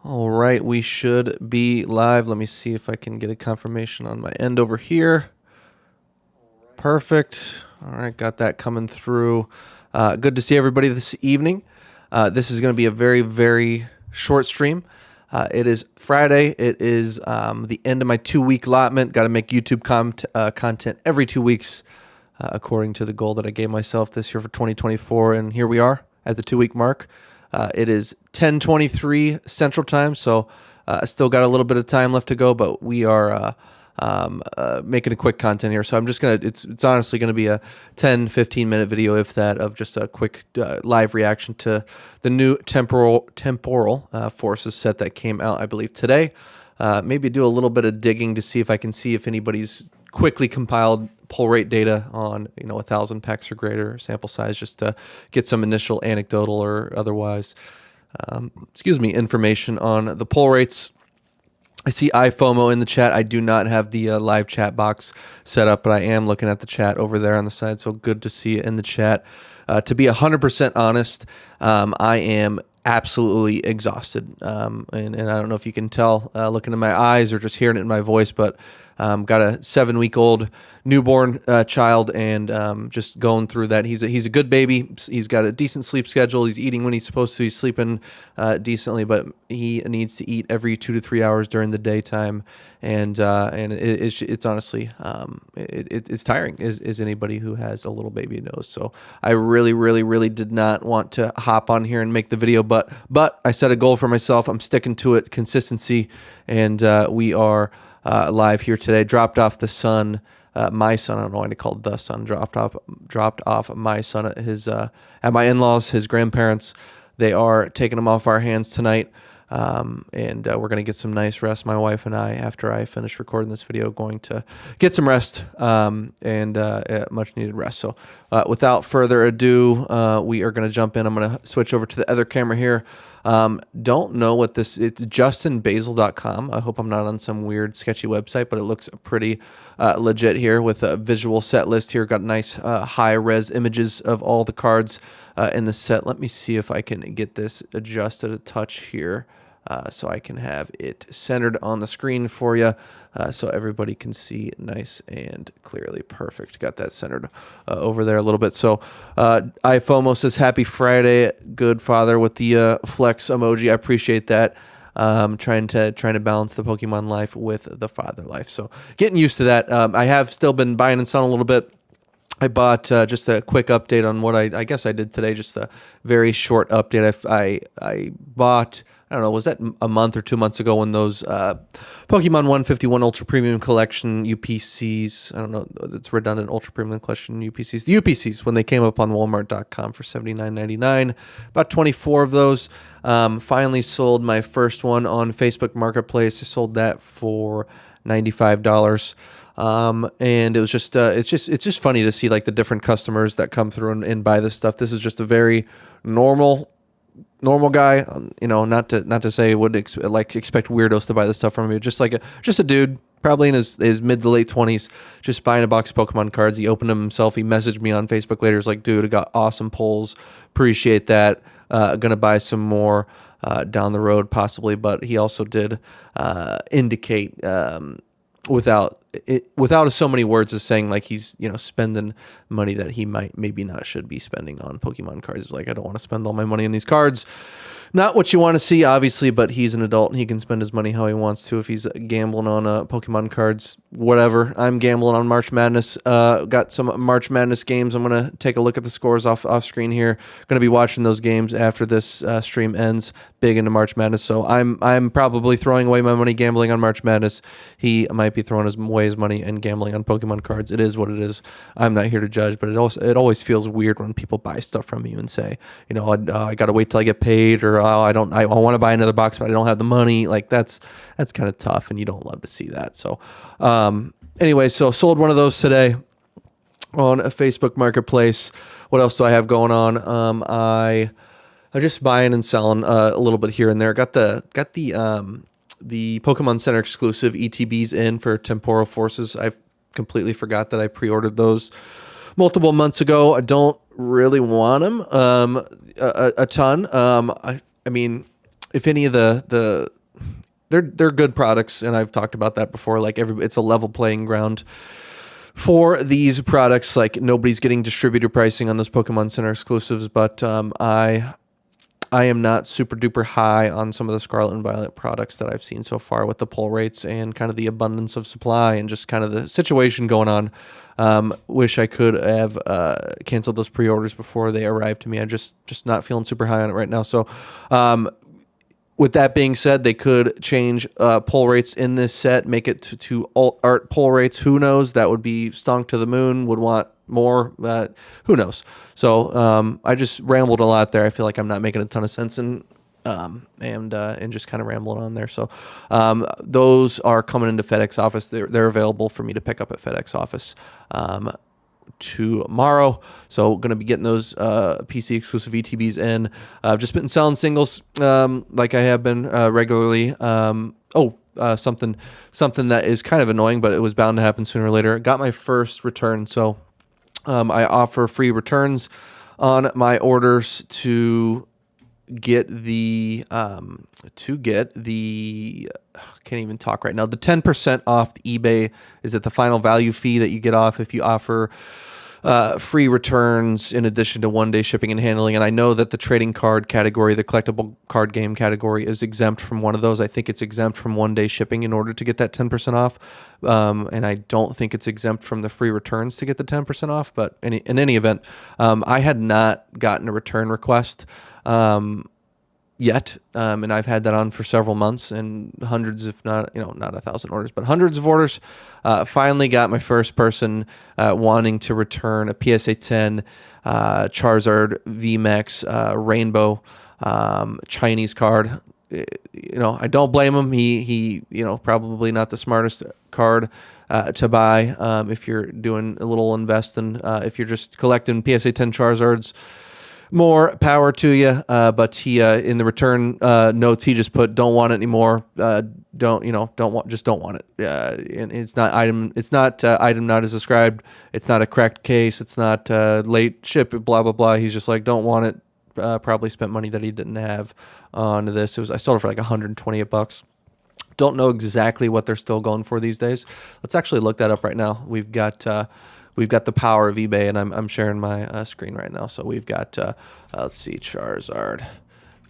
All right, we should be live. Let me see if I can get a confirmation on my end over here. Perfect. All right, got that coming through. Good to see everybody this evening. This is going to be a very, very short stream. It is Friday. It is the end of my 2-week allotment. Got to make YouTube content every 2 weeks, according to the goal that I gave myself this year for 2024. And here we are at the 2-week mark. It is 10:23 Central Time, so I still got a little bit of time left to go, but we are making a quick content here. So I'm just going to, it's honestly going to be a 10-15 minute video, if that, of just a quick live reaction to the new Temporal Forces set that came out, I believe, today. Maybe do a little bit of digging to see if I can see if anybody's quickly compiled pull rate data on 1,000 packs or greater sample size, just to get some initial anecdotal or otherwise information on the pull rates. I see iFOMO in the chat. I do not have the live chat box set up, but I am looking at the chat over there on the side, so good to see it in the chat. To be 100% honest, I am absolutely exhausted, and I don't know if you can tell looking in my eyes or just hearing it in my voice, but got a 7-week-old newborn child, and just going through that. He's a good baby. He's got a decent sleep schedule. He's eating when he's supposed to. He's sleeping decently, but he needs to eat every 2 to 3 hours during the daytime, and it's honestly it's tiring, as anybody who has a little baby knows. So I really did not want to hop on here and make the video, but I set a goal for myself. I'm sticking to it, consistency, and we are live here today. Dropped off the son, my son. I don't know why they called the son. Dropped off my son at his at my in-laws, his grandparents. They are taking him off our hands tonight, and we're gonna get some nice rest. My wife and I, after I finish recording this video, going to get some rest, and much needed rest. So without further ado, we are gonna jump in. I'm gonna switch over to the other camera here. Don't know what this, it's justinbasil.com. I hope I'm not on some weird sketchy website, but it looks pretty legit here with a visual set list here. Got nice high res images of all the cards in the set. Let me see if I can get this adjusted a touch here, so I can have it centered on the screen for you, so everybody can see nice and clearly. Perfect. Got that centered over there a little bit. So iFOMO says, happy Friday, good father, with the flex emoji. I appreciate that. Trying to balance the Pokemon life with the father life. So getting used to that. I have still been buying and selling a little bit. I bought just a quick update on what I guess I did today, just a very short update. I bought, I don't know, was that a month or 2 months ago, when those Pokemon 151 Ultra Premium Collection UPCs, I don't know, it's redundant, Ultra Premium Collection UPCs, the UPCs, when they came up on Walmart.com for $79.99, about 24 of those. Finally sold my first one on Facebook Marketplace. I sold that for $95. And it was just, it's just funny to see like the different customers that come through and buy this stuff. This is just a very normal guy, not to say would expect weirdos to buy this stuff from me. Just a dude, probably in his mid to late 20s, just buying a box of Pokemon cards. He opened them himself. He messaged me on Facebook later. He's like, dude, I got awesome pulls. Appreciate that. Gonna buy some more down the road possibly. But he also did indicate, without so many words, as saying like he's spending money that he maybe not should be spending on Pokemon cards. Like, I don't want to spend all my money on these cards. Not what you want to see, obviously, but he's an adult and he can spend his money how he wants to. If he's gambling on Pokemon cards, whatever. I'm gambling on March Madness. Got some March Madness games. I'm going to take a look at the scores off screen here. Going to be watching those games after this stream ends. Big into March Madness, so I'm probably throwing away my money gambling on March Madness. He might be throwing away his money and gambling on Pokemon cards. It is what it is. I'm not here to judge, but it always feels weird when people buy stuff from you and say, I got to wait till I get paid, or I want to buy another box, but I don't have the money. Like, that's kind of tough, and you don't love to see that. So anyway, so sold one of those today on a Facebook Marketplace. What else do I have going on? I'm just buying and selling a little bit here and there. Got the Pokemon Center exclusive ETBs in for Temporal Forces. I completely forgot that I pre-ordered those multiple months ago. I don't really want them a ton. I mean, if any of the they're good products, and I've talked about that before. Like it's a level playing ground for these products. Like nobody's getting distributor pricing on those Pokemon Center exclusives, but I am not super duper high on some of the Scarlet and Violet products that I've seen so far with the pull rates and kind of the abundance of supply and just kind of the situation going on. Wish I could have canceled those pre-orders before they arrived to me. I'm just not feeling super high on it right now. So with that being said, they could change pull rates in this set, make it to alt art pull rates. Who knows? That would be stonk to the moon, would want more. Who knows? So I just rambled a lot there. I feel like I'm not making a ton of sense and just kind of rambling on there. So those are coming into FedEx office. They're available for me to pick up at FedEx office tomorrow. So going to be getting those PC exclusive ETBs in. I've just been selling singles like I have been regularly. Something that is kind of annoying, but it was bound to happen sooner or later. I got my first return. So I offer free returns on my orders to get the can't even talk right now. The 10% off the eBay is at the final value fee that you get off if you offer free returns in addition to 1 day shipping and handling. And I know that the trading card category, the collectible card game category, is exempt from one of those. I think it's exempt from 1 day shipping in order to get that 10% off. And I don't think it's exempt from the free returns to get the 10% off. But in any event, I had not gotten a return request yet, and I've had that on for several months and hundreds, if not, not 1,000 orders, but hundreds of orders. Finally got my first person wanting to return a PSA 10 Charizard VMAX Rainbow Chinese card. I don't blame him. He probably not the smartest card to buy if you're doing a little investing. If you're just collecting PSA 10 Charizards, more power to you. But he in the return notes, he just put, don't want it anymore. Don't want it. And it's not item not as described. It's not a correct case. It's not late ship, blah, blah, blah. He's just like, don't want it. Probably spent money that he didn't have on this. I sold it for like $128. Don't know exactly what they're still going for these days. Let's actually look that up right now. We've got the power of eBay, and I'm sharing my screen right now. So we've got, let's see, Charizard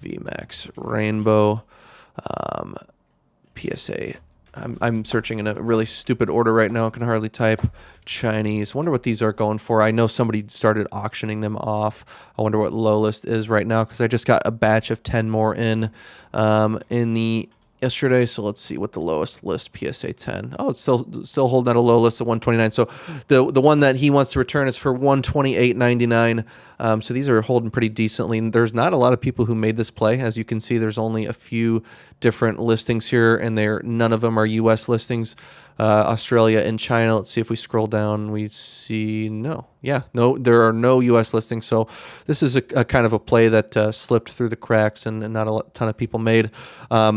VMAX Rainbow PSA. I'm searching in a really stupid order right now. I can hardly type. Chinese. Wonder what these are going for. I know somebody started auctioning them off. I wonder what low list is right now, because I just got a batch of 10 more in the yesterday. So let's see what the lowest list PSA 10. Oh, it's still holding at a low list at 129. So the one that he wants to return is for 128.99. So these are holding pretty decently. And there's not a lot of people who made this play. As you can see, there's only a few different listings here, and none of them are U.S. listings. Australia and China. Let's see if we scroll down. We see no, there are no U.S. listings. So this is a kind of a play that slipped through the cracks and not a ton of people made.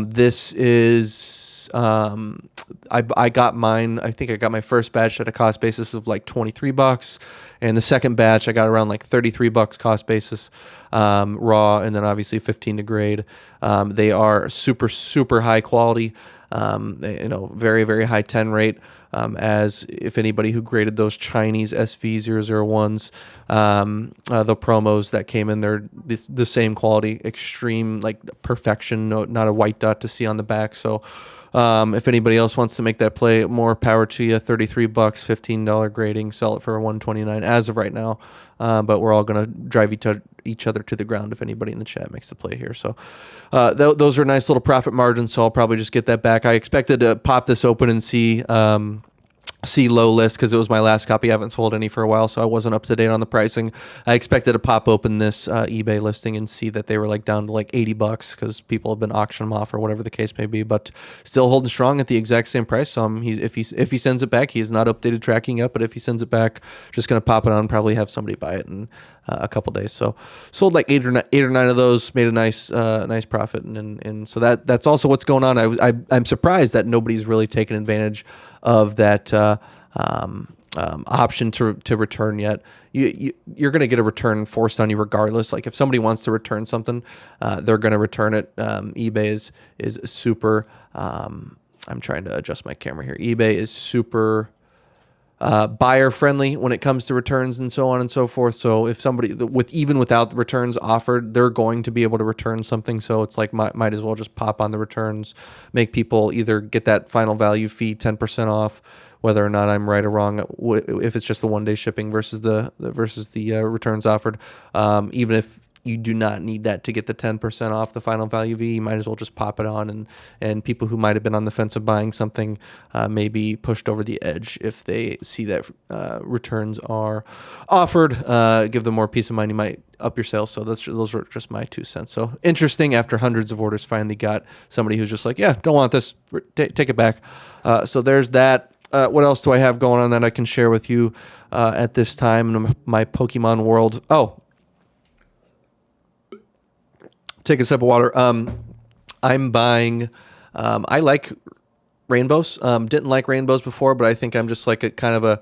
This is I got mine. I think I got my first batch at a cost basis of like $23, and the second batch I got around like $33 cost basis raw, and then obviously 15 to grade. They are super high quality. Very, very high 10 rate, as if anybody who graded those Chinese SV001s, the promos that came in, they're the same quality, extreme, like perfection, not a white dot to see on the back. So if anybody else wants to make that play, more power to you. $33, $15 grading, sell it for $129 as of right now. But we're all going to drive each other to the ground if anybody in the chat makes the play here. So those are nice little profit margins, so I'll probably just get that back. I expected to pop this open and see low list, because it was my last copy. I haven't sold any for a while, so I wasn't up to date on the pricing. I expected to pop open this eBay listing and see that they were like down to like $80 because people have been auctioning them off or whatever the case may be, but still holding strong at the exact same price. So if he sends it back, he has not updated tracking yet, but if he sends it back, just going to pop it on, probably have somebody buy it in a couple days. So sold like eight or nine of those, made a nice profit, and so that's also what's going on. I'm surprised that nobody's really taken advantage of that option to return yet. You're going to get a return forced on you regardless. Like if somebody wants to return something, they're going to return it. eBay is super. I'm trying to adjust my camera here. eBay is super buyer friendly when it comes to returns and so on and so forth. So if somebody even without the returns offered, they're going to be able to return something. So it's like might as well just pop on the returns, make people either get that final value fee 10% off, whether or not I'm right or wrong, if it's just the 1 day shipping versus the returns offered. Even if you do not need that to get the 10% off the final value fee, you might as well just pop it on, and people who might have been on the fence of buying something may be pushed over the edge if they see that returns are offered. Give them more peace of mind. You might up your sales. So those are just my 2 cents. So interesting. After hundreds of orders, finally got somebody who's just like, yeah, don't want this. Take it back. So there's that. What else do I have going on that I can share with you at this time in my Pokemon world? Oh, take a sip of water. I'm buying. I like rainbows. Didn't like rainbows before, but I think I'm just like a kind of a.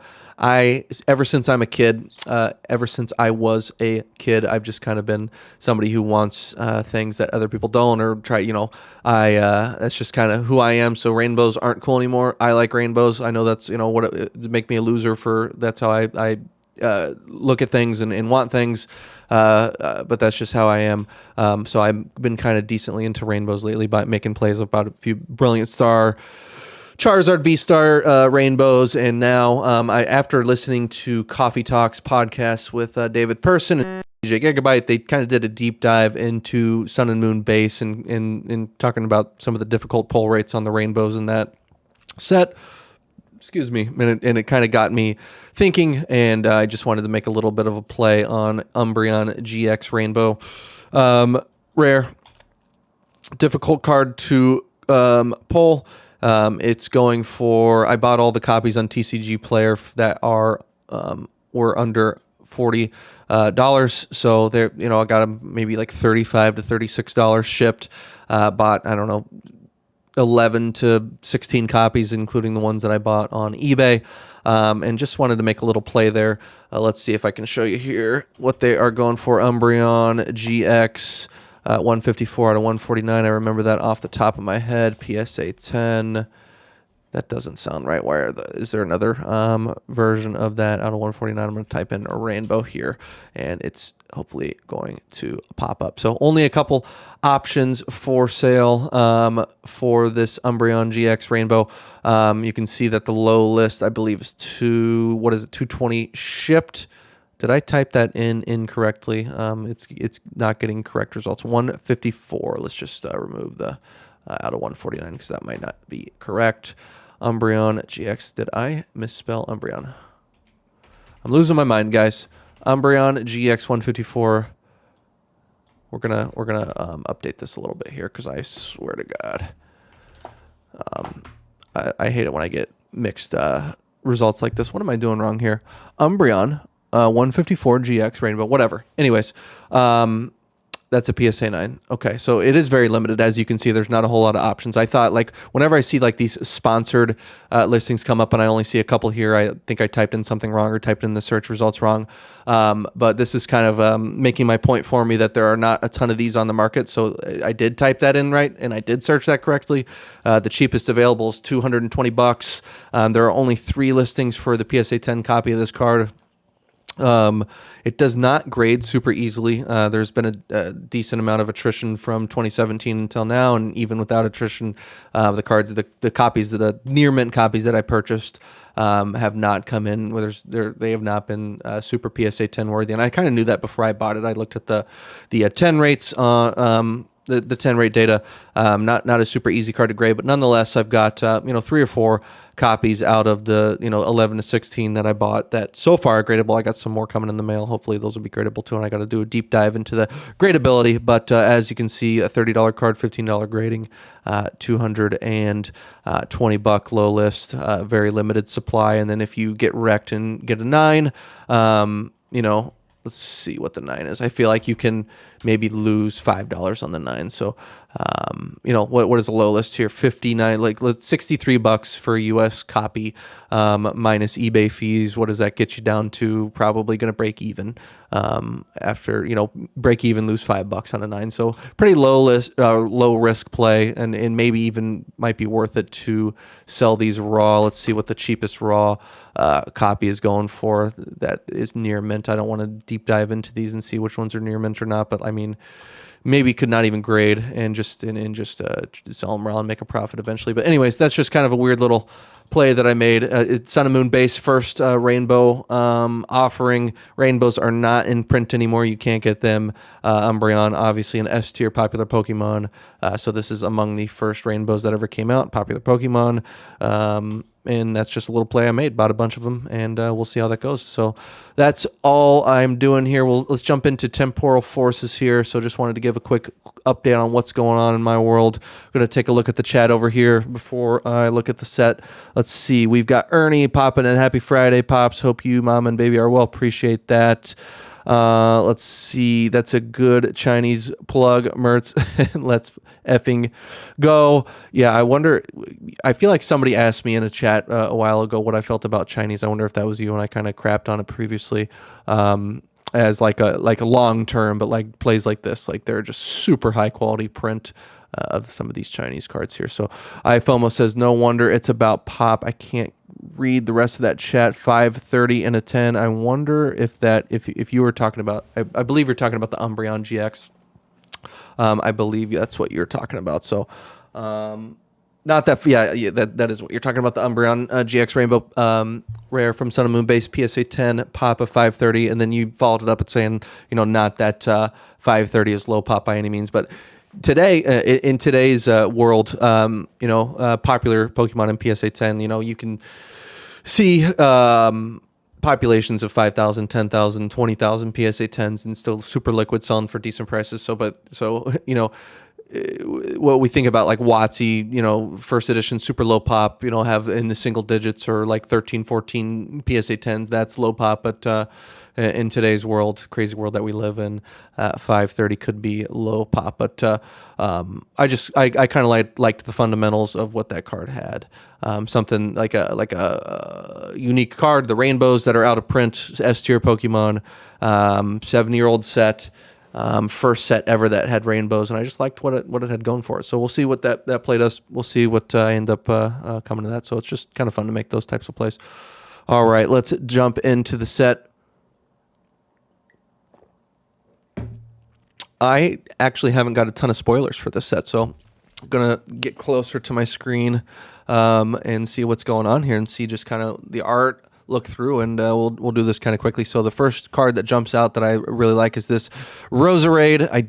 Ever since I'm a kid, ever since I was a kid, I've just kind of been somebody who wants things that other people don't, or try. That's just kind of who I am. So rainbows aren't cool anymore. I like rainbows. I know that's what it make me a loser for. That's how I look at things and want things. But that's just how I am. So I've been kind of decently into rainbows lately by making plays about a few Brilliant Star, Charizard V-Star rainbows. And now after listening to Coffee Talks podcast with David Person and DJ Gigabyte, they kind of did a deep dive into Sun and Moon base and talking about some of the difficult pull rates on the rainbows in that set. Excuse me, and it kind of got me thinking, and I just wanted to make a little bit of a play on Umbreon GX Rainbow. Rare, difficult card to pull. It's going for, I bought all the copies on TCG Player that were under $40. So they're, I got them maybe like $35 to $36 shipped. Bought, I don't know, 11 to 16 copies, including the ones that I bought on eBay, and just wanted to make a little play there. Let's see if I can show you here what they are going for. Umbreon GX 154 out of 149. I remember that off the top of my head. PSA 10. That doesn't sound right. Is there another version of that out of 149? I'm going to type in a rainbow here, and it's hopefully going to pop up. So only a couple options for sale for this Umbreon GX Rainbow. You can see that the low list, I believe, is 220 shipped. Did I type that in incorrectly? It's not getting correct results. 154. Let's just remove the out of 149 because that might not be correct. Umbreon GX. Did I misspell Umbreon? I'm losing my mind, guys. Umbreon GX 154. We're gonna update this a little bit here because I swear to God, I hate it when I get mixed results like this. What am I doing wrong here? Umbreon 154 GX Rainbow. Whatever. Anyways, that's a PSA 9. Okay, so it is very limited. As you can see, there's not a whole lot of options. I thought, like, whenever I see, like, these sponsored listings come up and I only see a couple here, I think I typed in something wrong or typed in the search results wrong. But this is kind of making my point for me that there are not a ton of these on the market. So I did type that in right, and I did search that correctly. The cheapest available is $220. There are only 3 listings for the PSA 10 copy of this card. It does not grade super easily. There's been a decent amount of attrition from 2017 until now, and even without attrition, the cards, the copies, the near mint copies that I purchased, have not come in. They have not been super PSA 10 worthy, and I kind of knew that before I bought it. I looked at the 10 rates on. The 10 rate data, not a super easy card to grade, but nonetheless, I've got 3 or 4 copies out of the 11 to 16 that I bought that so far are gradable. I got some more coming in the mail. Hopefully those will be gradable too, and I got to do a deep dive into the gradability. But as you can see, a $30 card, $15 grading, $220 low list, very limited supply. And then if you get wrecked and get a 9, let's see what the 9 is. I feel like you can maybe lose $5 on the 9. So, what is the low list here? 59, like $63 for a US copy, minus eBay fees. What does that get you down to? Probably going to break even, after, break even, lose $5 on a 9. So pretty low risk play, and maybe even might be worth it to sell these raw. Let's see what the cheapest raw copy is going for that is near mint. I don't want to deep dive into these and see which ones are near mint or not, but I mean, maybe could not even grade and just sell them raw and make a profit eventually. But anyways, that's just kind of a weird little play that I made. It's Sun and Moon base first rainbow offering. Rainbows are not in print anymore. You can't get them. Umbreon, obviously an S tier popular Pokemon. So this is among the first rainbows that ever came out. Popular Pokemon. And that's just a little play I made. Bought a bunch of them, and we'll see how that goes. So that's all I'm doing here. Let's jump into temporal forces here. So just wanted to give a quick update on what's going on in my world. I'm going to take a look at the chat over here before I look at the set. Let's see. We've got Ernie popping in. Happy Friday, Pops. Hope you, Mom, and Baby are well. Appreciate that. Let's see. That's a good Chinese plug, Mertz. Let's effing go. Yeah, I feel like somebody asked me in a chat a while ago what I felt about Chinese. I wonder if that was you, and I kind of crapped on it previously. As like a long term, but like plays like this, like they're just super high quality print of some of these Chinese cards here. So iFOMO says, no wonder it's about pop. I can't read the rest of that chat. 530 and a 10. I wonder if you were talking about, I believe you're talking about the Umbreon GX. I believe that's what you're talking about. So, not that, that is what you're talking about. The Umbreon GX Rainbow Rare from Sun and Moon base PSA 10 pop of 530, and then you followed it up with saying, not that 530 is low pop by any means, but today in today's world, popular Pokemon in PSA 10, you can see populations of 5,000, 10,000, 20,000 PSA 10s and still super liquid, selling for decent prices. What we think about like WotC, first edition super low pop, have in the single digits, or like 13, 14 PSA 10s, that's low pop. But in today's world, crazy world that we live in, 530 could be low pop. But I kind of liked the fundamentals of what that card had. Something like a unique card, the rainbows that are out of print, S tier Pokemon, 7-year-old set. First set ever that had rainbows, and I just liked what it had going for it. So we'll see what that play does. We'll see what I end up coming to that. So it's just kind of fun to make those types of plays. All right, let's jump into the set. I actually haven't got a ton of spoilers for this set, so I'm going to get closer to my screen and see what's going on here, and see just kind of the art, look through, and we'll do this kind of quickly. So the first card that jumps out that I really like is this Roserade. I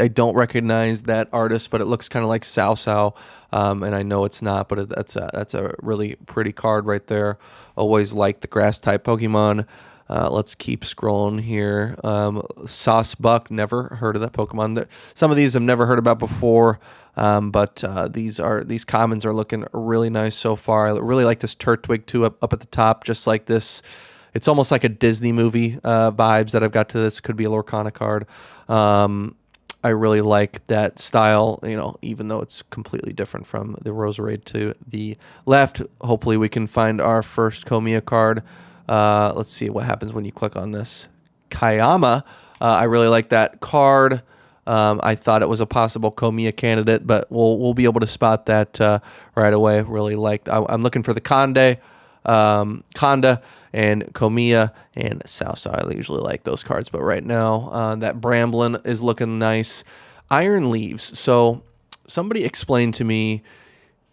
don't recognize that artist, but it looks kind of like Sao, and I know it's not, but that's a really pretty card right there. Always liked the grass type Pokemon. Let's keep scrolling here. Sauce Buck, never heard of that Pokemon. Some of these I've never heard about before, but these commons are looking really nice so far. I really like this Turtwig too, up at the top, just like this. It's almost like a Disney movie vibes that I've got to this. Could be a Lorcana card. I really like that style, even though it's completely different from the Roserade to the left. Hopefully we can find our first Komiya card. Let's see what happens when you click on this. Kayama. I really like that card. I thought it was a possible Komiya candidate, but we'll be able to spot that right away. Really liked. I'm looking for the Konda and Komiya and Sao. I usually like those cards, but right now that Bramblin is looking nice. Iron Leaves. So somebody explained to me,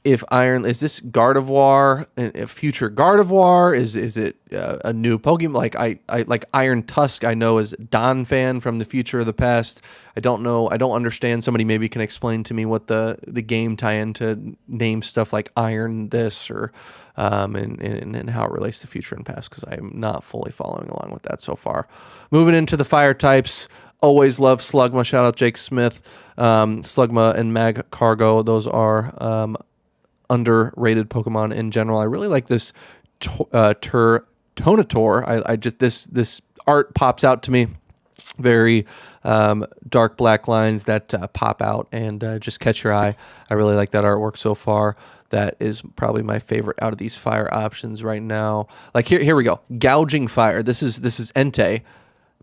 if is this Gardevoir, a future Gardevoir? Is it a new Pokemon? Like I like Iron Tusk. I know is Don fan from the future of the past. I don't know. I don't understand. Somebody maybe can explain to me what the game tie-in to name stuff like Iron this or and how it relates to future and past, because I'm not fully following along with that so far. Moving into the fire types. Always love Slugma. Shout out Jake Smith. Slugma and Mag Cargo. Those are underrated Pokemon in general. I really like this Tonator. I just this art pops out to me. Very dark black lines that pop out and just catch your eye. I really like that artwork so far. That is probably my favorite out of these fire options right now. Like here we go. Gouging fire. This is Entei,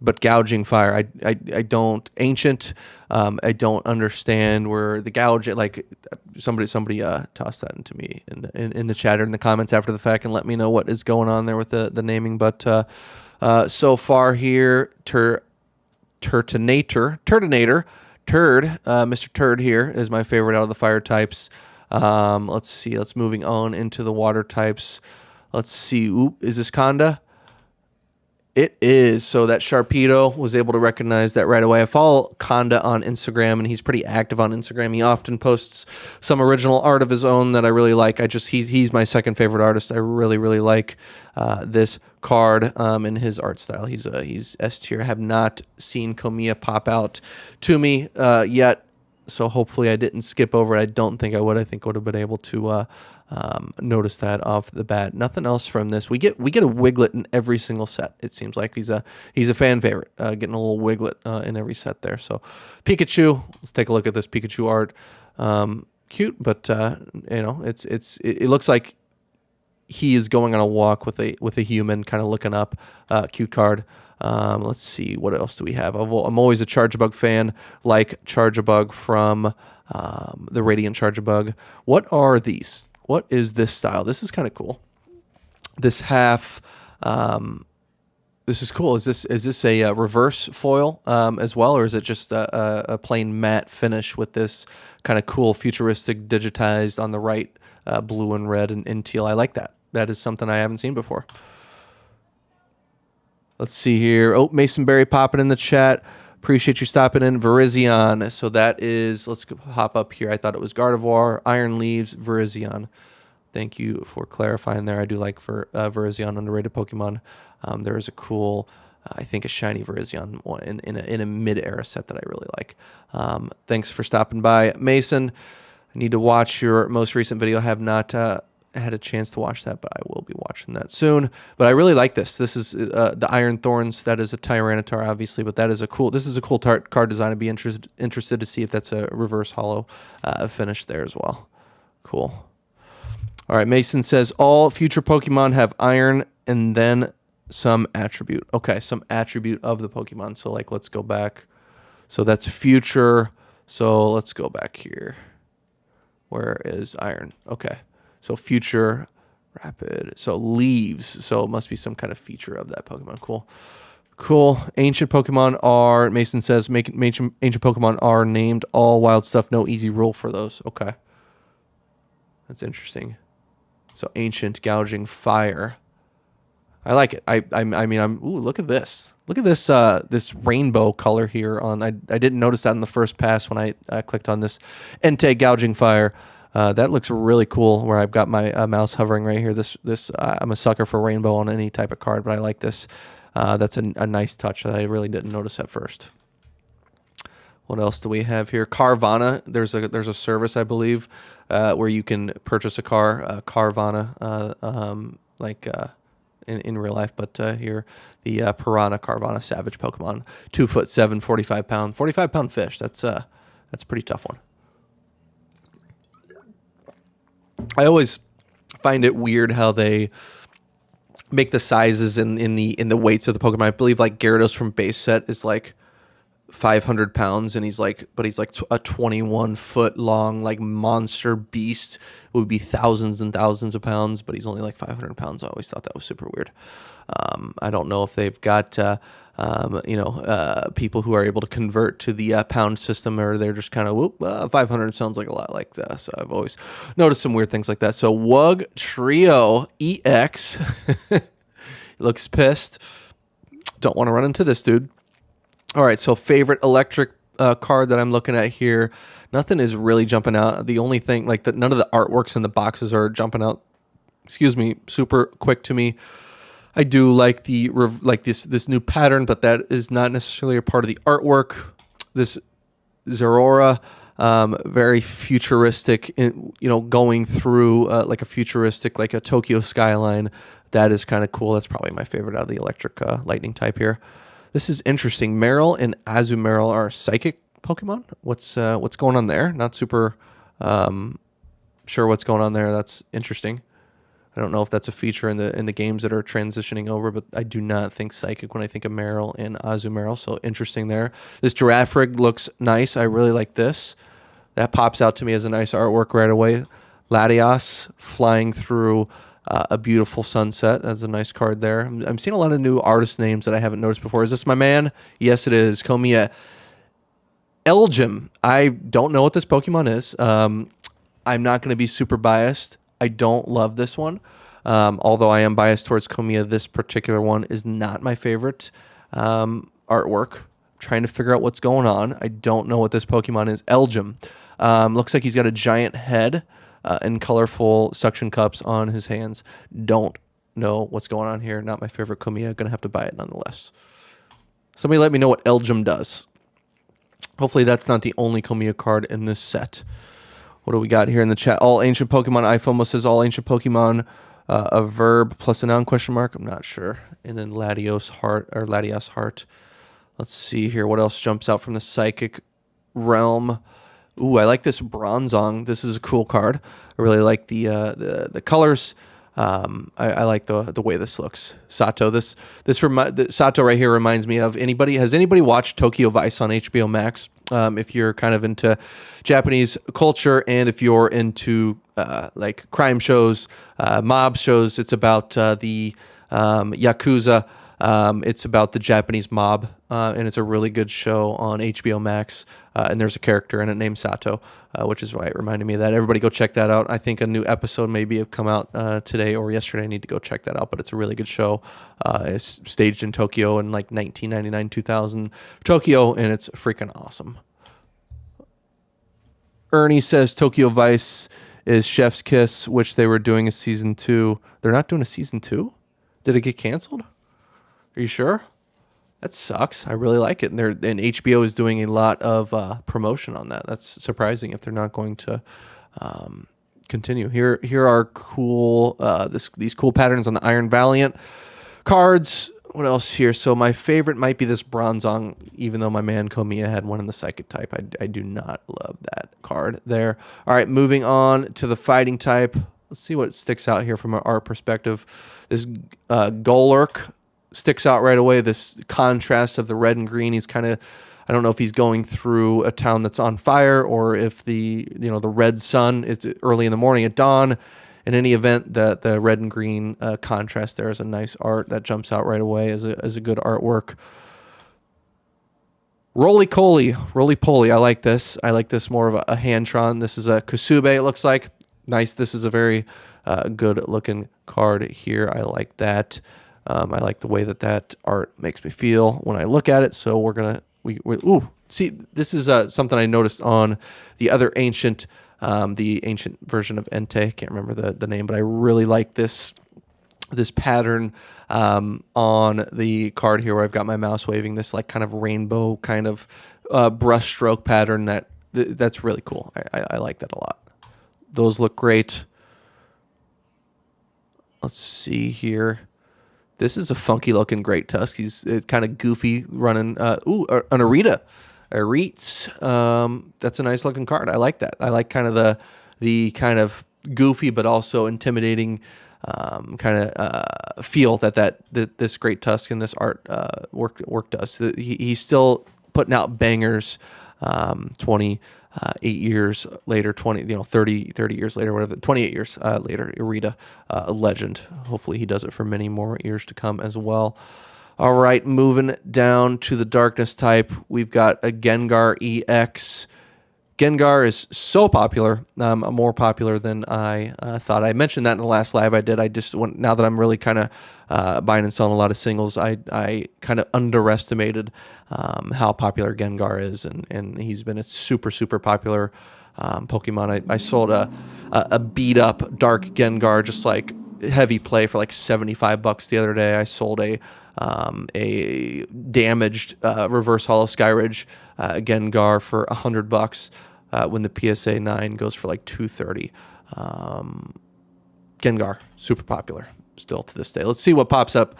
but gouging fire. I don't ancient. I don't understand where the gouge. Like somebody tossed that into me in the chat or in the comments after the fact and let me know what is going on there with the naming. But so far here, Turtonator, Mr. Turd here is my favorite out of the fire types. Let's see. Let's moving on into the water types. Let's see. Oop, is this Conda? It is. So that Sharpedo was able to recognize that right away. I follow Conda on Instagram, and he's pretty active on Instagram. He often posts some original art of his own that I really like. He's my second favorite artist. I really, really like this card and his art style. He's S tier. I have not seen Komiya pop out to me yet, so hopefully I didn't skip over it. I don't think I would. I think I would have been able to notice that off the bat. Nothing else from this. We get a Wiglet in every single set. It seems like he's a fan favorite. Getting a little Wiglet in every set there. So Pikachu. Let's take a look at this Pikachu art. Cute, but it looks like he is going on a walk with a human, kind of looking up. Cute card. Let's see, what else do we have? I'm always a Charjabug fan, like Charjabug from the Radiant Charjabug. What are these? What is this style? This is kind of cool. This half, this is cool. Is this a reverse foil as well, or is it just a plain matte finish with this kind of cool futuristic digitized on the right, blue and red and teal? I like that. That is something I haven't seen before. Let's see here. Oh, Mason Berry popping in the chat. Appreciate you stopping in. Virizion. So that is, let's hop up here. I thought it was Gardevoir, Iron Leaves, Virizion. Thank you for clarifying there. I do like Virizion, underrated Pokemon. There is a cool, I think a shiny Virizion in a mid-era set that I really like. Thanks for stopping by. Mason, I need to watch your most recent video. I have not had a chance to watch that, but I will be watching that soon. But I really like this. This is the Iron Thorns. That is a Tyranitar, obviously, but this is a cool card design. I'd be interested to see if that's a reverse hollow finish there as well. Cool. All right, Mason says all future Pokemon have iron and then some attribute. Okay, some attribute of the Pokemon. So like, let's go back. So that's future. So let's go back here. Where is iron? Okay. So future, rapid, so leaves. So it must be some kind of feature of that Pokemon. Cool. Cool. Ancient Pokemon are, Mason says, ancient Pokemon are named all wild stuff. No easy rule for those. Okay. That's interesting. So ancient, gouging, fire. I like it. Ooh, look at this. Look at this this rainbow color here on, I didn't notice that in the first pass when I clicked on this Entei gouging fire. That looks really cool where I've got my mouse hovering right here. I'm a sucker for rainbow on any type of card, but I like this. That's a nice touch that I really didn't notice at first. What else do we have here? Carvana. There's a service, I believe, where you can purchase a car, Carvana, in real life. But here, the Piranha Carvana Savage Pokemon, 2'7", 45 pound, 45-pound fish. That's a pretty tough one. I always find it weird how they make the sizes in the weights of the Pokemon. I believe like Gyarados from base set is like 500 pounds, and he's like a 21-foot long like monster beast. It would be thousands and thousands of pounds, but he's only like 500 pounds. I always thought that was super weird. I don't know if they've got people who are able to convert to the pound system, or they're just kind of 500 sounds like a lot like that. So I've always noticed some weird things like that. So Wug Trio EX looks pissed. Don't want to run into this dude. All right, so favorite electric card that I'm looking at here. Nothing is really jumping out. The only thing, like none of the artworks in the boxes are jumping out. Super quick to me. I do like this new pattern, but that is not necessarily a part of the artwork. This Zeraora, very futuristic, going through like a futuristic, like a Tokyo skyline. That is kind of cool. That's probably my favorite out of the electric lightning type here. This is interesting. Meryl and Azumarill are psychic Pokemon. What's going on there? Not super sure what's going on there. That's interesting. I don't know if that's a feature in the games that are transitioning over, but I do not think psychic when I think of Meryl and Azumarill. So interesting there. This giraffe rig looks nice. I really like this. That pops out to me as a nice artwork right away. Latias flying through a beautiful sunset. That's a nice card there. I'm seeing a lot of new artist names that I haven't noticed before. Is this my man? Yes, it is. Komiya Elgin. I don't know what this Pokemon is. I'm not going to be super biased. I don't love this one. Although I am biased towards Komiya, this particular one is not my favorite artwork. Trying to figure out what's going on. I don't know what this Pokemon is. Elgin. Looks like he's got a giant head and colorful suction cups on his hands. Don't know what's going on here. Not my favorite Komiya. Gonna have to buy it nonetheless. Somebody let me know what Elgin does. Hopefully that's not the only Komiya card in this set. What do we got here in the chat? All ancient Pokemon. iFomo says all ancient Pokemon. A verb plus a noun question mark. I'm not sure. And then Latios Heart. Let's see here. What else jumps out from the psychic realm? Ooh, I like this Bronzong. This is a cool card. I really like the colors. I like the way this looks. Sato. Sato right here reminds me of anybody. Has anybody watched Tokyo Vice on HBO Max? If you're kind of into Japanese culture and if you're into like crime shows, mob shows, it's about the Yakuza. It's about the Japanese mob, and it's a really good show on HBO Max. And there's a character in it named Sato, which is why it reminded me of that. Everybody go check that out. I think a new episode maybe have come out today or yesterday. I need to go check that out, but it's a really good show. It's staged in Tokyo in like 1999, 2000 Tokyo, and it's freaking awesome. Ernie says Tokyo Vice is Chef's Kiss, which they were doing a season 2. They're not doing a season 2? Did it get canceled? Are you sure? That sucks. I really like it. And HBO is doing a lot of promotion on that. That's surprising if they're not going to continue. Here are cool these cool patterns on the Iron Valiant cards. What else here? So my favorite might be this Bronzong, even though my man Komiya had one in the Psychic type. I do not love that card there. All right, moving on to the Fighting type. Let's see what sticks out here from our perspective. This Golurk sticks out right away. This contrast of the red and green. He's kind of, I don't know if he's going through a town that's on fire or if the red sun is early in the morning at dawn. In any event, the red and green contrast there is a nice art that jumps out right away as a good artwork. Roly-poly. I like this. I like this more of a Handtron. This is a Kusube, it looks like. Nice. This is a very good looking card here. I like that. I like the way that art makes me feel when I look at it. So ooh, see, this is something I noticed on the other ancient, the ancient version of Entei. Can't remember the name, but I really like this pattern on the card here where I've got my mouse waving this like kind of rainbow kind of brush stroke pattern that's really cool. I like that a lot. Those look great. Let's see here. This is a funky looking Great Tusk. It's kind of goofy running. An Arita. That's a nice looking card. I like that. I like kind of the kind of goofy but also intimidating kind of feel that this Great Tusk and this art work does. He's still putting out bangers 28 years later, 30 years later, whatever, 28 years later, Arita, a legend. Hopefully he does it for many more years to come as well. All right, moving down to the darkness type, we've got a Gengar EX. Gengar is so popular, more popular than I thought. I mentioned that in the last live I did. Now that I'm really kind of buying and selling a lot of singles, I kind of underestimated how popular Gengar is, and he's been a super, super popular Pokemon. I sold a beat up dark Gengar, just like heavy play, for like $75 the other day. I sold a damaged reverse holo Skyridge Gengar for $100 when the PSA 9 goes for like $230. Gengar, super popular. still to this day. Let's see what pops up.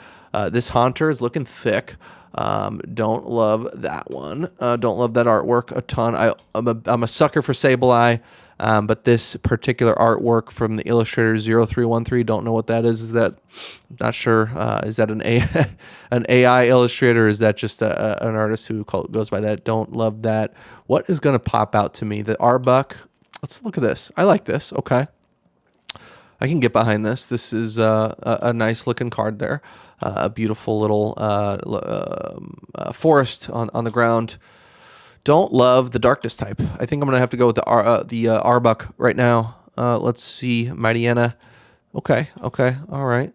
This Haunter is looking thick. Don't love that one. Don't love that artwork a ton. I'm a sucker for Sableye, but this particular artwork from the illustrator 0313, don't know what that is. Is that, not sure. Is that an AI illustrator? Or is that just an artist who goes by that? Don't love that. What is going to pop out to me? The Arbuck. Let's look at this. I like this. Okay. I can get behind this. This is a nice looking card there. A beautiful little forest on the ground. Don't love the darkness type. I think I'm gonna have to go with the Arbuck right now. Let's see, Mightyena. Okay, all right.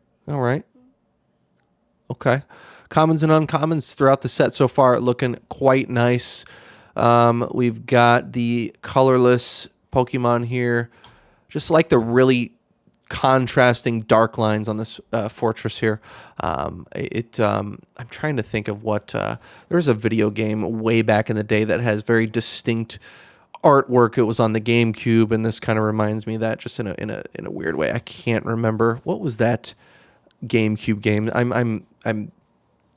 Okay, commons and uncommons throughout the set so far looking quite nice. We've got the colorless Pokemon here. Just like the really contrasting dark lines on this fortress here. I'm trying to think of what there's a video game way back in the day that has very distinct artwork. It was on the GameCube, and this kind of reminds me of that, just in a weird way. I can't remember what was that GameCube game. I'm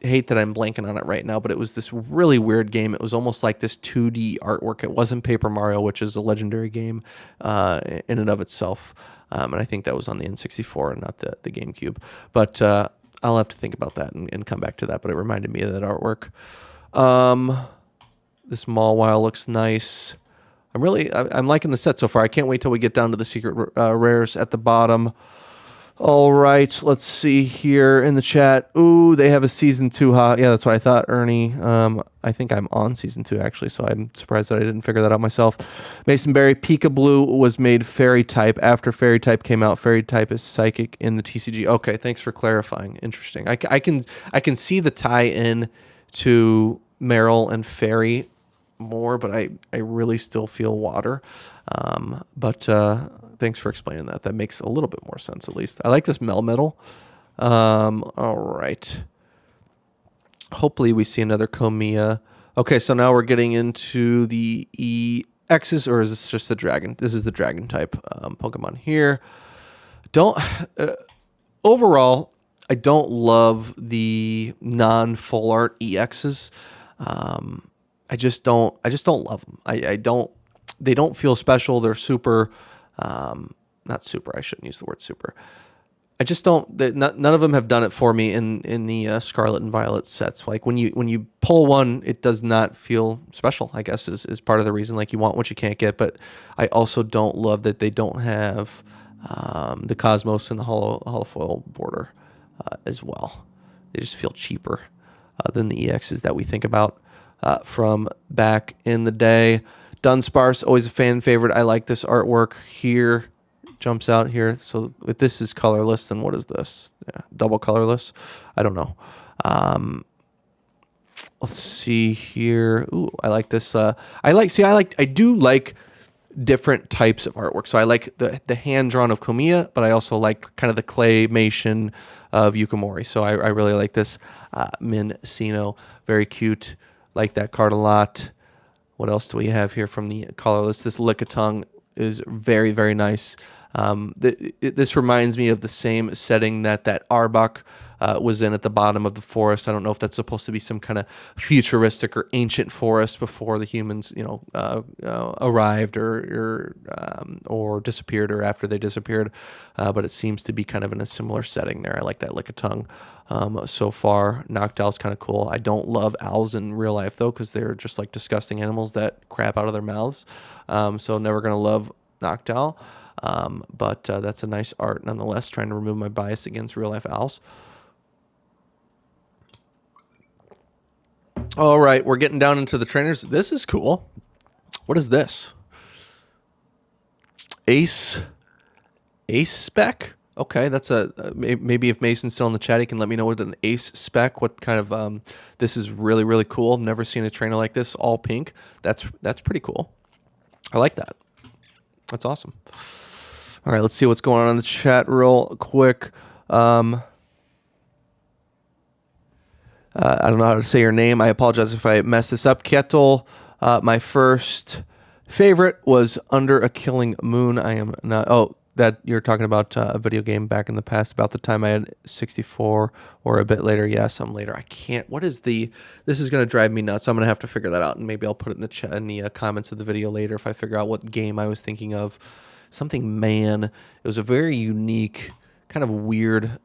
hate that I'm blanking on it right now, but it was this really weird game. It was almost like this 2D artwork. It wasn't Paper Mario, which is a legendary game in and of itself. And I think that was on the N64 and not the GameCube. But I'll have to think about that and come back to that. But it reminded me of that artwork. This Mawile looks nice. I'm liking the set so far. I can't wait till we get down to the secret rares at the bottom. All right, let's see here in the chat. Ooh, they have a season 2. Yeah, that's what I thought, Ernie. I think I'm on season 2 actually, so I'm surprised that I didn't figure that out myself. Masonberry Pika Blue was made Fairy type. After Fairy type came out, Fairy type is Psychic in the TCG. Okay, thanks for clarifying. Interesting. I can see the tie in to Meryl and Fairy more, but I really still feel Water. Thanks for explaining that. That makes a little bit more sense, at least. I like this Melmetal. All right. Hopefully we see another Komiya. Okay, so now we're getting into the EXs, or is this just the Dragon? This is the Dragon type Pokemon here. Overall, I don't love the non-full art EXs. I just don't love them. They don't feel special. They're super. Not super. I shouldn't use the word super. I just don't. None of them have done it for me in the Scarlet and Violet sets. Like when you pull one, it does not feel special. I guess is part of the reason. Like you want what you can't get. But I also don't love that they don't have the Cosmos and the holofoil border as well. They just feel cheaper than the EXs that we think about from back in the day. Dunsparce, always a fan favorite. I like this artwork here. Jumps out here. So if this is colorless, then what is this? Yeah, double colorless. I don't know. Let's see here. Ooh, I like this. I do like different types of artwork. So I like the hand drawn of Komiya, but I also like kind of the claymation of Yukimori. So I really like this Mincino. Very cute. Like that card a lot. What else do we have here from the colorless? This Lickitung is very, very nice. This reminds me of the same setting that Arbok was in at the bottom of the forest. I don't know if that's supposed to be some kind of futuristic or ancient forest before the humans, arrived or disappeared, or after they disappeared. But it seems to be kind of in a similar setting there. I like that Lickitung. So far, Noctowl's kind of cool. I don't love owls in real life though, because they're just like disgusting animals that crap out of their mouths. So never gonna love Noctowl. But that's a nice art nonetheless. Trying to remove my bias against real life owls. All right, we're getting down into the trainers. This is cool. What is this? Ace spec. Okay, that's maybe if Mason's still in the chat, he can let me know what an ace spec. What kind of this is really, really cool. Never seen a trainer like this, all pink. That's pretty cool. I like that. That's awesome. All right, let's see what's going on in the chat real quick. I don't know how to say your name. I apologize if I mess this up. Kettle, my first favorite was Under a Killing Moon. I am not. Oh, that you're talking about a video game back in the past, about the time I had 64 or a bit later. Yeah, some later. I can't. What is the? This is gonna drive me nuts. I'm gonna have to figure that out, and maybe I'll put it in the chat in the comments of the video later if I figure out what game I was thinking of. Something Man. It was a very unique, kind of weird.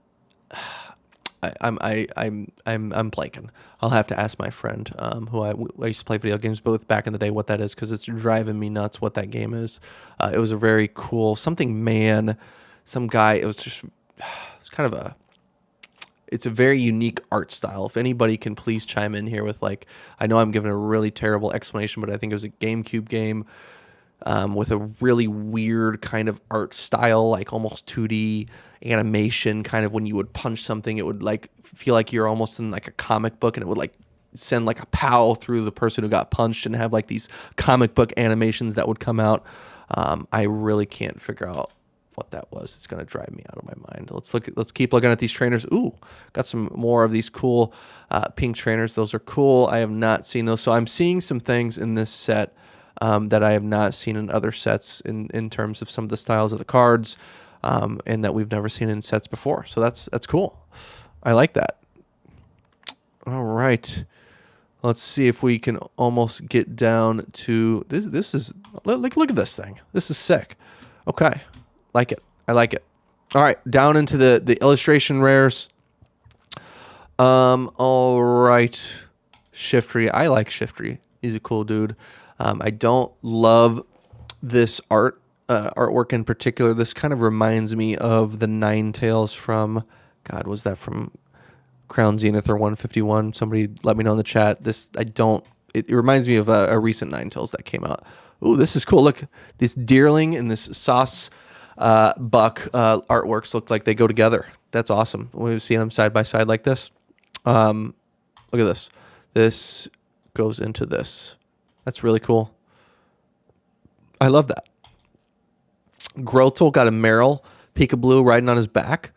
I'm blanking. I'll have to ask my friend, who I used to play video games with back in the day, what that is, because it's driving me nuts what that game is. It was a very cool something Man, some guy. It was just it's kind of a. It's a very unique art style. If anybody can please chime in here with like, I know I'm giving a really terrible explanation, but I think it was a GameCube game. With a really weird kind of art style, like almost 2D animation, kind of when you would punch something, it would like feel like you're almost in like a comic book, and it would like send like a pow through the person who got punched, and have like these comic book animations that would come out. I really can't figure out what that was. It's gonna drive me out of my mind. Let's keep looking at these trainers. Ooh, got some more of these cool pink trainers. Those are cool. I have not seen those, so I'm seeing some things in this set that I have not seen in other sets in terms of some of the styles of the cards, and that we've never seen in sets before. So that's cool. I like that. All right. Let's see if we can almost get down to this. This is look at this thing. This is sick. Okay. Like it. I like it. All right. Down into the illustration rares. All right. Shiftry. I like Shiftry. He's a cool dude. I don't love this artwork in particular. This kind of reminds me of the Ninetales from, God, was that from Crown Zenith or 151? Somebody let me know in the chat. It reminds me of a recent Ninetales that came out. Ooh, this is cool. Look, this Deerling and this Sauce Buck artworks look like they go together. That's awesome. We've seen them side by side like this. Look at this. This goes into this. That's really cool. I love that. Grotel got a Meryl Peekaboo riding on his back.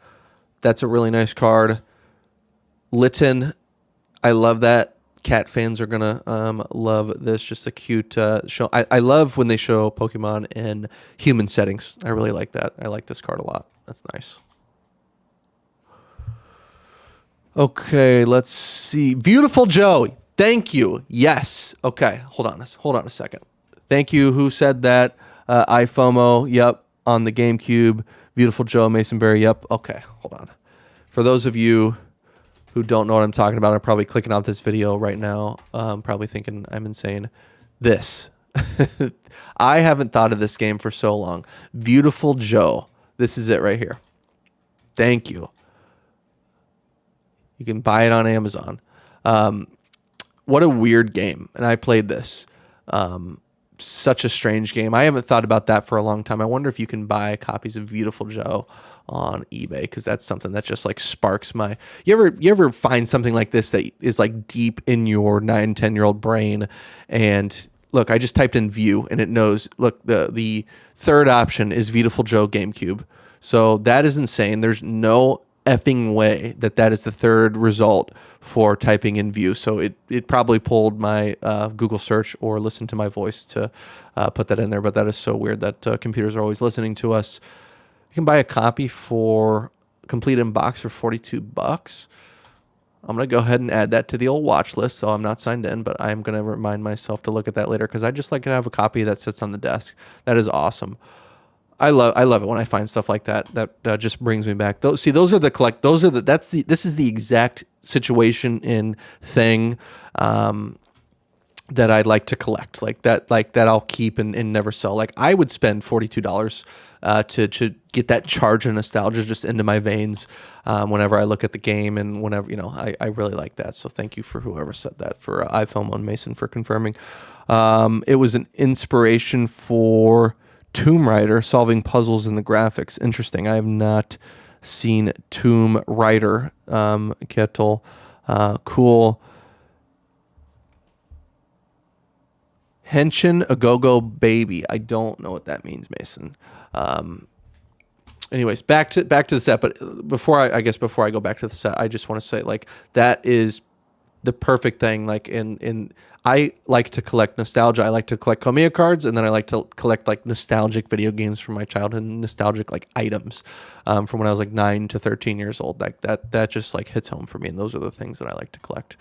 That's a really nice card. Litten, I love that. Cat fans are gonna love this. Just a cute show. I love when they show Pokemon in human settings. I really like that. I like this card a lot. That's nice. Okay, let's see. Beautiful Joe. Thank you. Yes. Okay. Hold on a second. Thank you. Who said that? iFOMO. Yep. On the GameCube. Beautiful Joe Masonberry. Yep. Okay. Hold on. For those of you who don't know what I'm talking about, are probably clicking out this video right now. Probably thinking I'm insane. This. I haven't thought of this game for so long. Beautiful Joe. This is it right here. Thank you. You can buy it on Amazon. What a weird game. And I played this. Such a strange game. I haven't thought about that for a long time. I wonder if you can buy copies of Beautiful Joe on eBay, because that's something that just like sparks my... You ever find something like this that is like deep in your 9-10-year-old brain, and look, I just typed in view and it knows, look, the third option is Beautiful Joe GameCube. So that is insane. There's no effing way that is the third result for typing in view. So it probably pulled my Google search or listened to my voice to put that in there. But that is so weird that computers are always listening to us. You can buy a copy for complete in box for $42. I'm going to go ahead and add that to the old watch list. So I'm not signed in, but I'm going to remind myself to look at that later, because I just like to have a copy that sits on the desk. That is awesome. I love it when I find stuff like that. That just brings me back. This is the exact situation and thing that I'd like to collect. Like that I'll keep and never sell. Like I would spend $42 to get that charge of nostalgia just into my veins whenever I look at the game, and whenever, I really like that. So thank you for whoever said that, for iFilm on Mason for confirming. It was an inspiration for Tomb Raider, solving puzzles in the graphics. Interesting. I have not seen Tomb Raider. Kettle. Cool. Henshin Agogo Baby. I don't know what that means, Mason. Anyways, back to the set. But before I go back to the set, I just want to say, like, that is the perfect thing. Like in I like to collect nostalgia. I like to collect Komiya cards, and then I like to collect like nostalgic video games from my childhood, and nostalgic like items from when I was like 9 to 13 years old. Like that just like hits home for me, and those are the things that I like to collect.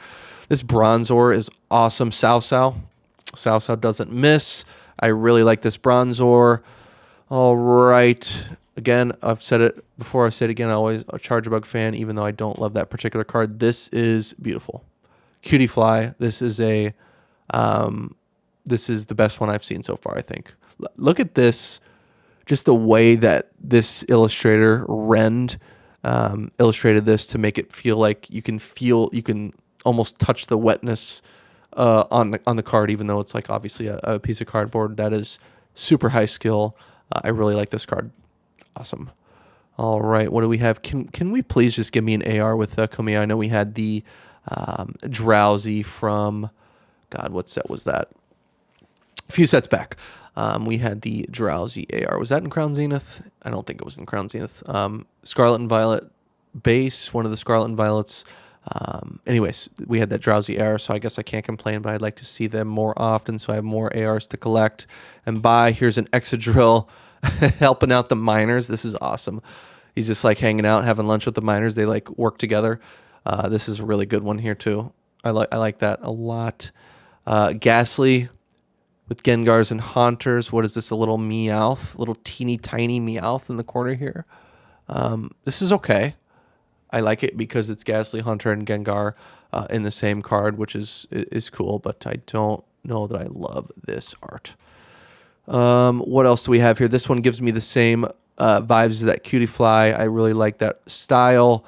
This Bronzor is awesome. Sao doesn't miss. I really like this Bronzor. All right. Again, I've said it before. I say it again. I'm always a Chargebug fan, even though I don't love that particular card. This is beautiful. Cutie Fly. This is the best one I've seen so far, I think. Look at this. Just the way that this illustrator illustrated this to make it feel like you can almost touch the wetness on the card, even though it's like obviously a piece of cardboard. That is super high skill. I really like this card. Awesome. All right, what do we have? Can we please just give me an AR with Komiya? I know we had the Drowsy from, God, what set was that? A few sets back. We had the Drowsy AR. Was that in Crown Zenith? I don't think it was in Crown Zenith. Scarlet and Violet base, one of the Scarlet and Violets. Anyways, we had that Drowsy AR, so I guess I can't complain, but I'd like to see them more often so I have more ARs to collect and buy. Here's an Exadrill helping out the miners. This is awesome. He's just like hanging out, having lunch with the miners. They like work together. This is a really good one here too. I like that a lot. Ghastly with Gengars and Haunters. What is this? A little Meowth, little teeny tiny Meowth in the corner here. This is okay. I like it because it's Ghastly, Haunter, and Gengar in the same card, which is cool, but I don't know that I love this art. What else do we have here? This one gives me the same vibes as that Cutie Fly. I really like that style.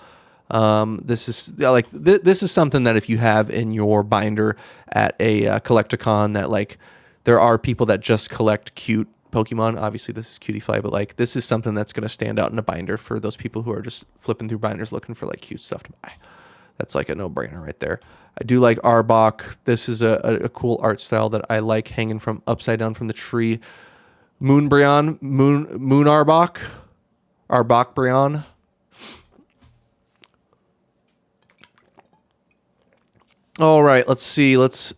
This is something that if you have in your binder at a Collecticon, that like there are people that just collect cute Pokemon. Obviously, this is Cutie Fly, but like this is something that's going to stand out in a binder for those people who are just flipping through binders looking for like cute stuff to buy. That's like a no-brainer right there. I do like Arbok. This is a cool art style that I like, hanging from upside down from the tree. Moonbryon, Moon Arbok, Arbok All right, let's see. Let's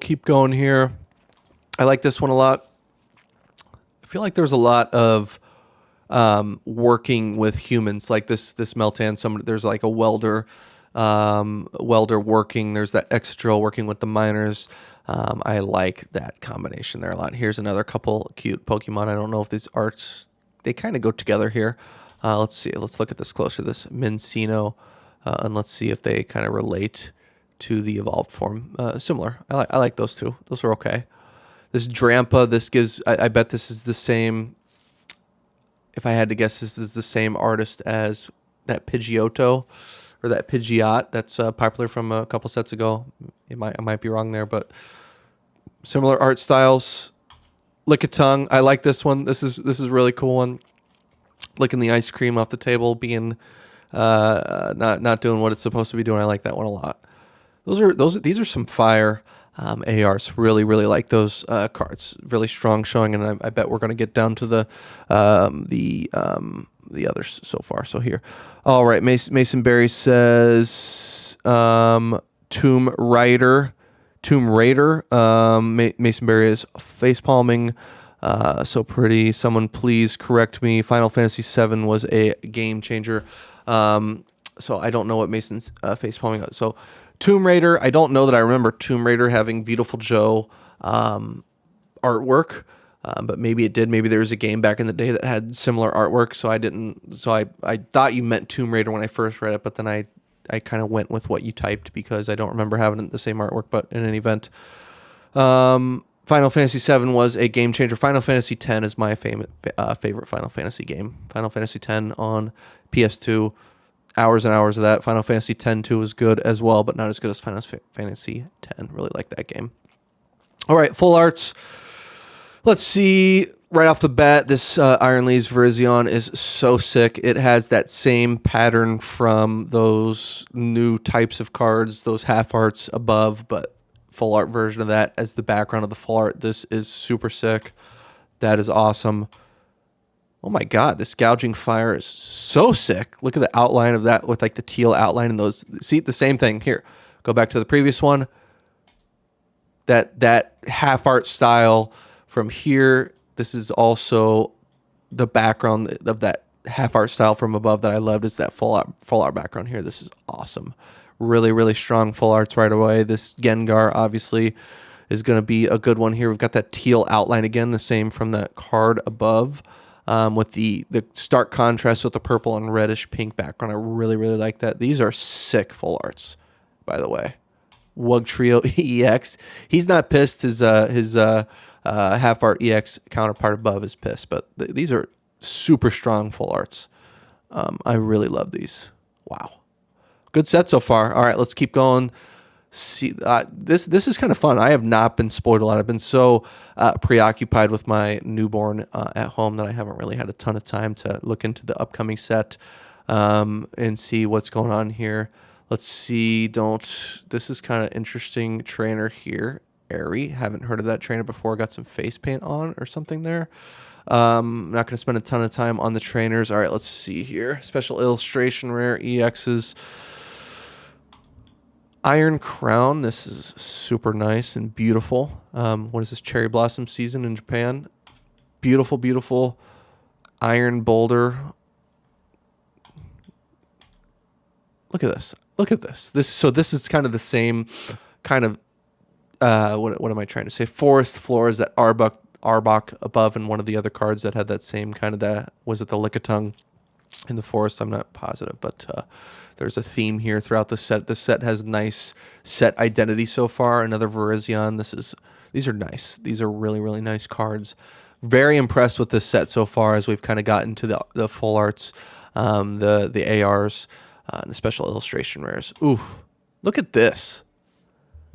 keep going here. I like this one a lot. I feel like there's a lot of working with humans, like this Meltan. There's like a welder working. There's that Exadrill working with the miners. I like that combination there a lot. Here's another couple cute Pokemon. I don't know if these arts, they kind of go together here. Let's see. Let's look at this closer. This Mincino, and let's see if they kind of relate to the evolved form. Similar. I like those two. Those are okay. This Drampa, this gives, I bet this is the same, if I had to guess, this is the same artist as that Pidgeotto, or that Pidgeot that's popular from a couple sets ago. I might be wrong there, but similar art styles. Lickitung, I like this one. This is a really cool one. Licking the ice cream off the table, being not doing what it's supposed to be doing. I like that one a lot. These are some fire ARs. Really like those cards. Really strong showing, and I bet we're going to get down to the others so far. So here, all right. Mason Berry says Tomb Raider. Mason Berry is face palming. So pretty. Someone please correct me. Final Fantasy VII was a game changer. So I don't know what Mason's face palming. So Tomb Raider, I don't know that I remember Tomb Raider having Beautiful Joe artwork, but maybe it did. Maybe there was a game back in the day that had similar artwork, so I didn't. So I thought you meant Tomb Raider when I first read it, but then I kind of went with what you typed because I don't remember having the same artwork. But in any event, Final Fantasy VII was a game changer. Final Fantasy X is my favorite Final Fantasy game. Final Fantasy X on PS2. Hours and hours of that. Final Fantasy X-2 was good as well, but not as good as Final Fantasy X. Really like that game. All right, full arts. Let's see. Right off the bat, this Iron Lee's Virizion is so sick. It has that same pattern from those new types of cards, those half arts above, but full art version of that as the background of the full art. This is super sick. That is awesome. Oh my God, this Gouging Fire is so sick. Look at the outline of that with like the teal outline and those. See, the same thing here. Go back to the previous one. That half art style from here. This is also the background of that half art style from above that I loved. Is that full art background here. This is awesome. Really, really strong full arts right away. This Gengar obviously is going to be a good one here. We've got that teal outline again, the same from the card above, with the stark contrast with the purple and reddish pink background. I really, really like that. These are sick full arts, by the way. Wug Trio EX. He's not pissed. His half art EX counterpart above is pissed, but these are super strong full arts. I really love these. Wow. Good set so far. All right, let's keep going. See, this is kind of fun. I have not been spoiled a lot. I've been so preoccupied with my newborn at home that I haven't really had a ton of time to look into the upcoming set and see what's going on here. Let's see. This is kind of interesting trainer here. Airy. Haven't heard of that trainer before. Got some face paint on or something there. Not going to spend a ton of time on the trainers. All right, let's see here. Special illustration rare EXs. Iron Crown. This is super nice and beautiful. What is this? Cherry Blossom season in Japan. Beautiful, beautiful. Iron Boulder. Look at this. Look at this. This is kind of the same kind of what am I trying to say? Forest floors that Arbok above and one of the other cards that had that same kind of was it the Lickitung in the forest? I'm not positive, but there's a theme here throughout the set. The set has nice set identity so far. Another Virizion. These are nice. These are really, really nice cards. Very impressed with this set so far as we've kind of gotten to the full arts, the ARs, and the special illustration rares. Ooh, look at this.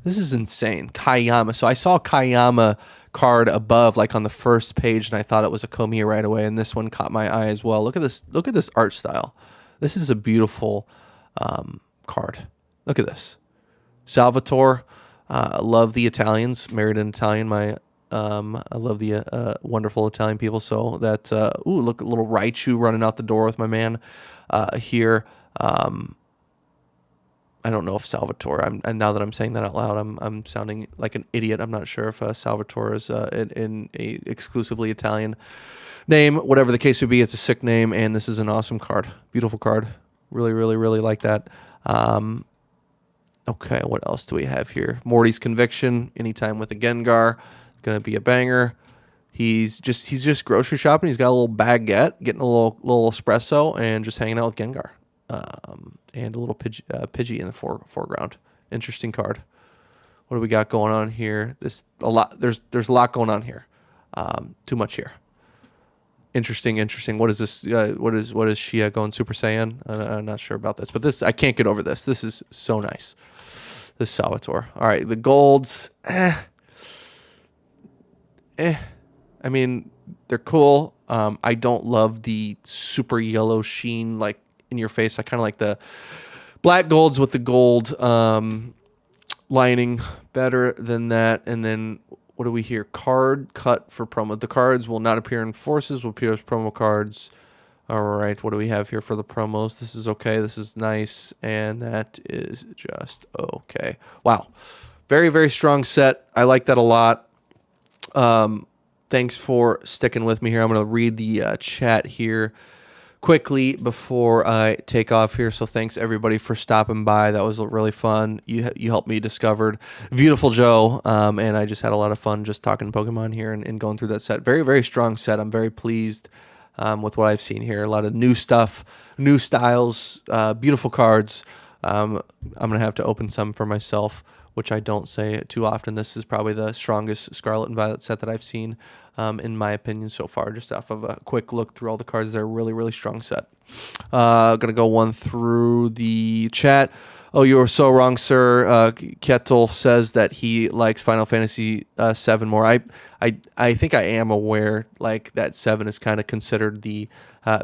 This is insane. Kayama. So I saw Kayama card above, like on the first page, and I thought it was a Komiya right away, and this one caught my eye as well. Look at this. Look at this art style. This is a beautiful card. Look at this. Salvatore. I love the Italians. Married an Italian. I love the wonderful Italian people. So that look, a little Raichu running out the door with my man here. I don't know if Salvatore. And now that I'm saying that out loud, I'm sounding like an idiot. I'm not sure if Salvatore is in a exclusively Italian name. Whatever the case would be, it's a sick name, and this is an awesome card. Beautiful card. Really, really, really like that. Okay, what else do we have here? Morty's Conviction. Anytime with a Gengar, gonna be a banger. He's just grocery shopping. He's got a little baguette, getting a little espresso, and just hanging out with Gengar. And a little Pidgey in the foreground. Interesting card. What do we got going on here? There's a lot going on here. Too much here. Interesting. What is this? What is Shia going Super Saiyan? I'm not sure about this, but this I can't get over this. This is so nice. This Salvatore. All right, the golds. I mean, they're cool. I don't love the super yellow sheen like in your face. I kind of like the black golds with the gold lining better than that. And then what do we hear? Card cut for promo. The cards will not appear in forces, will appear as promo cards. All right, what do we have here for the promos? This is okay. This is nice. And that is just okay. Wow. Very, very strong set. I like that a lot. Thanks for sticking with me here. I'm going to read the chat here quickly before I take off here. So thanks everybody for stopping by. That was really fun. You helped me discover Beautiful Joe, and I just had a lot of fun just talking Pokemon here and going through that set. Very, very strong set. I'm very pleased with what I've seen here. A lot of new stuff, new styles, beautiful cards. I'm going to have to open some for myself, which I don't say too often. This is probably the strongest Scarlet and Violet set that I've seen, in my opinion, so far, just off of a quick look through all the cards. They're a really, really strong set. Going to go one through the chat. Oh, you are so wrong, sir. Kettle says that he likes Final Fantasy 7 more. I think I am aware like that 7 is kind of considered the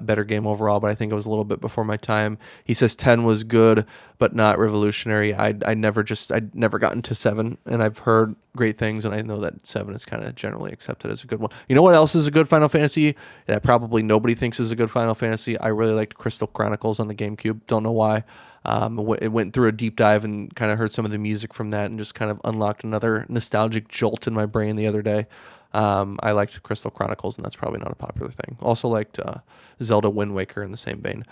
better game overall, but I think it was a little bit before my time. He says 10 was good, but not revolutionary. I'd never gotten to 7, and I've heard great things, and I know that 7 is kind of generally accepted as a good one. one. You know what else is a good Final Fantasy that probably nobody thinks is a good Final Fantasy? I really liked Crystal Chronicles on the GameCube. Don't know why. It went through a deep dive and kind of heard some of the music from that and just kind of unlocked another nostalgic jolt in my brain the other day. I liked Crystal Chronicles, and that's probably not a popular thing. Also liked Zelda Wind Waker in the same vein.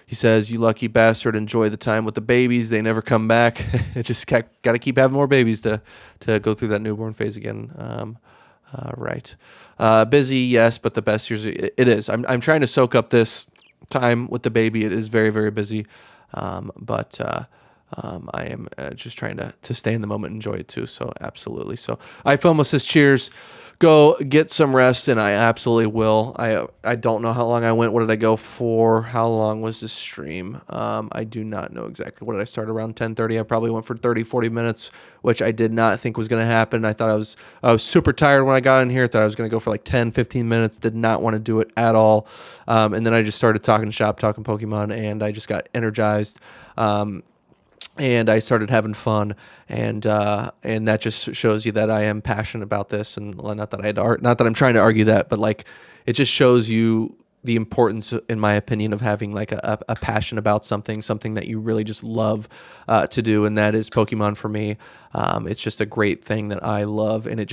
He says, "You lucky bastard, enjoy the time with the babies. They never come back. It just got to keep having more babies to go through that newborn phase again." Right. Busy, yes, but the best years, it is. I'm trying to soak up this time with the baby. It is very, very busy. But I am just trying to stay in the moment and enjoy it too. So absolutely. So iFOMO says, cheers. Go get some rest, and I absolutely will. I don't know how long I went. What did I go for? How long was this stream? I do not know exactly. What did I start around 10:30? I probably went for 30, 40 minutes, which I did not think was going to happen. I thought I was super tired when I got in here. Thought I was going to go for like 10, 15 minutes. Did not want to do it at all. And then I just started talking shop, talking Pokemon, and I just got energized. And I started having fun, and that just shows you that I am passionate about this, and not that I'm trying to argue that, but like it just shows you the importance, in my opinion, of having like a passion about something that you really just love to do, and that is Pokemon for me. It's just a great thing that I love, and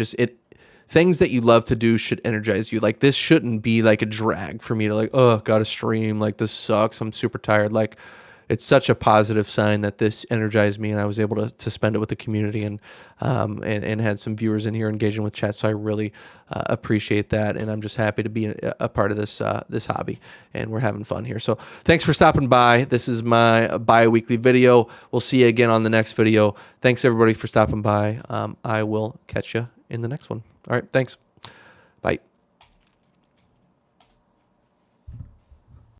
things that you love to do should energize you. Like this shouldn't be like a drag for me to like, oh, gotta stream, like this sucks, I'm super tired. Like it's such a positive sign that this energized me, and I was able to spend it with the community and had some viewers in here engaging with chat. So I really appreciate that, and I'm just happy to be a part of this this hobby, and we're having fun here. So thanks for stopping by. This is my bi-weekly video. We'll see you again on the next video. Thanks everybody for stopping by. I will catch you in the next one. All right, thanks.